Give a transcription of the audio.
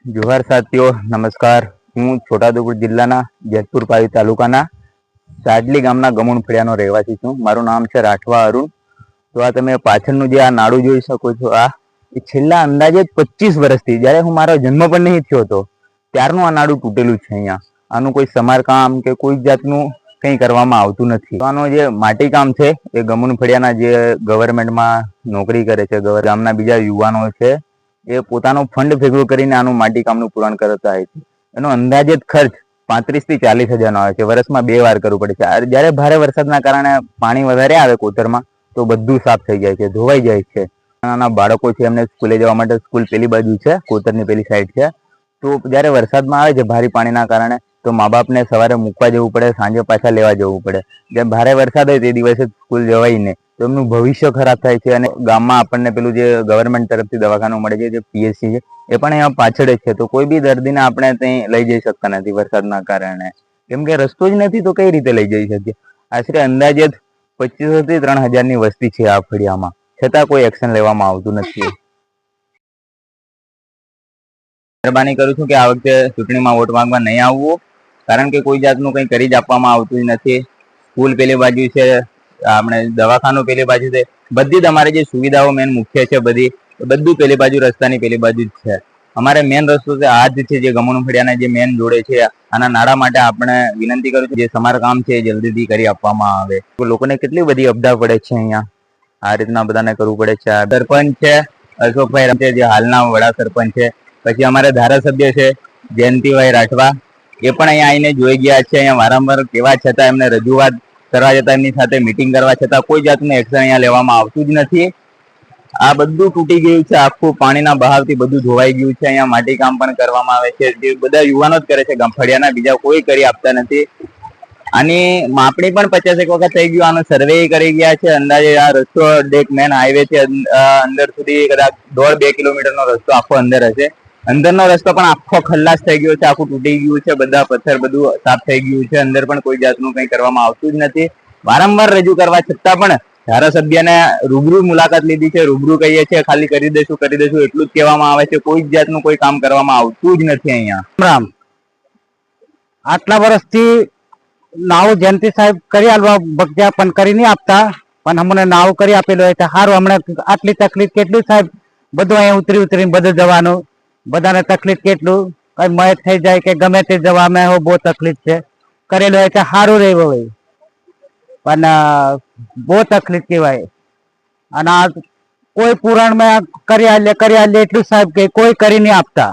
જોહાર સાથીઓ, નમસ્કાર. હું છોટાઉદેપુર જિલ્લાના જેતપુર પાવી તાલુકાના સાડલી ગામના ગમુણ ફળિયાનો રહેવાસી છું. મારું નામ છે રાઠવા અરુણ. તો આ તમે પાછળનું જે આ નાડું જોઈ શકો છો, આ છેલ્લા અંદાજે 25 વર્ષથી, જ્યારે હું મારો જન્મ પણ નહીં થયો હતો ત્યારનું આ નાડું તૂટેલું છે. અહીંયા આનું કોઈ સમારકામ કે કોઈ જાતનું કંઈ કરવામાં આવતું નથી. તો આનો જે માટીકામ છે એ ગમુણ ફળિયાના જે ગવર્મેન્ટમાં નોકરી કરે છે, ગામના બીજા યુવાનો છે, એ પોતાનો ફંડ ભેગો કરીને આનું માટીકામનું પૂરણ કરતા હોય છે. એનો અંદાજિત ખર્ચ 35 થી 40 હજારનો આવે છે. વર્ષમાં 2 વાર કરવું પડે છે. જ્યારે ભારે વરસાદના કારણે પાણી વધારે આવે કોતરમાં તો બધું સાફ થઈ જાય છે, ધોવાઈ જાય છે. નાના બાળકો છે, એમને સ્કૂલે જવા માટે સ્કૂલ પેલી બાજુ છે, કોતરની પેલી સાઈડ છે. તો જ્યારે વરસાદમાં આવે છે ભારે પાણીના કારણે, તો મા બાપને સવારે મૂકવા જવું પડે, સાંજે પાછા લેવા જવું પડે. જેમ ભારે વરસાદ હોય તે દિવસે સ્કૂલ જવાય નહીં, તો એમનું ભવિષ્ય ખરાબ થાય છે. અને ગામમાં આપણને પેલું જે ગવર્મેન્ટ તરફથી દવાખાનું મળે છે, જે પીએચસી છે, એ પણ અહીંયા પાછળ જ છે. તો કોઈ બી દર્દીને આપણે ત્યાં લઈ જઈ શકતા નથી વરસાદના કારણે, કેમ કે રસ્તો જ નથી. તો કઈ રીતે લઈ જઈ શકીએ? આશરે અંદાજિત 2500 થી 3000ની વસ્તી છે આ ફળિયામાં, છતાં કોઈ એક્શન લેવામાં આવતું નથી. મહેરબાની કરું છું કે આ વખતે ચૂંટણીમાં વોટ માંગવા નહીં આવવું, કારણ કે કોઈ જાતનું કંઈ કરી જ આપવામાં આવતું નથી. સ્કૂલ પેલી બાજુ છે, આપણે દવાખાનું પેલી બાજુ છે, બધી જ અમારી જે સુવિધાઓ મેન મુખ્ય છે બધું પેલી બાજુ, રસ્તાની પેલી બાજુ જ છે. અમારે મેન રસ્તો છે આ જ છે, જે ગમુણ ફળિયાના જે મેન જોડે છે. આના નાળા માટે આપણે વિનંતી કરું છું જે સમારકામ છે એ જલ્દીથી કરી આપવામાં આવે. લોકોને કેટલી બધી અપડા પડે છે અહીંયા, આ રીતના બધાને કરવું પડે છે. સરપંચ છે અશોકભાઈ છે, જે હાલના વડા સરપંચ છે. પછી અમારે ધારાસભ્ય છે જયંતિભાઈ રાઠવા, એ પણ અહીંયા આવીને જોઈ ગયા છે. અહીંયા વારંવાર કેવા છતાં એમને રજૂઆત કરવા જતા, એમની સાથે મિટિંગ કરવા છતાં કોઈ જાતનું એક્શન અહીંયા લેવામાં આવતું જ નથી. આ બધું તૂટી ગયું છે, આખું પાણીના બહાવથી બધું ધોવાઈ ગયું છે. અહીંયા માટીકામ પણ કરવામાં આવે છે, જે બધા યુવાનો જ કરે છે ફળિયાના, બીજા કોઈ કરી આપતા નથી. આની માપણી પણ 50 વખત થઈ ગયું, આનો સર્વે કરી ગયા છે. અંદાજે આ રસ્તો એક મેન હાઈવે છે, અંદર સુધી કદાચ 1.5-2 કિલોમીટરનો રસ્તો આખો અંદર હશે. અંદરનો રસ્તો પણ આખો ખલ્લાસ થઈ ગયો છે, આખું તૂટી ગયું છે, બધા પથ્થર બધું સાફ થઈ ગયું છે. અંદર પણ કોઈ જાતનું કંઈ કરવામાં આવતું જ નથી. વારંવાર રજૂ કરવા છતાં પણ ધારાસભ્યને રૂબરૂ મુલાકાત લીધી છે, રૂબરૂ કહીએ છીએ ખાલી કરી દેશું એટલું જ કહેવામાં આવે છે. કોઈ જ જાતનું કોઈ કામ કરવામાં આવતું જ નથી અહીંયા. રામ, આટલા વર્ષથી નાવ જયંતિ સાહેબ કરી આલવા બગજા પણ કરી નહીં આપતા, પણ અમને નાવ કરી આપેલો હોય તો સારું. હમણાં આટલી તકલીફ કેટલી સાહેબ, બધું અહીંયા ઉતરીને બધું જવાનું, બધાને તકલીફ કેટલું, કઈ મય થઈ જાય કે ગમે તે જવામાં બહુ તકલીફ છે. કરેલું હોય તો સારું રહેવું હોય, પણ બહુ તકલીફ કહેવાય. અને આ કોઈ પુરાણમાં કરી આલે એટલું સાહેબ કે કોઈ કરી નહીં આપતા.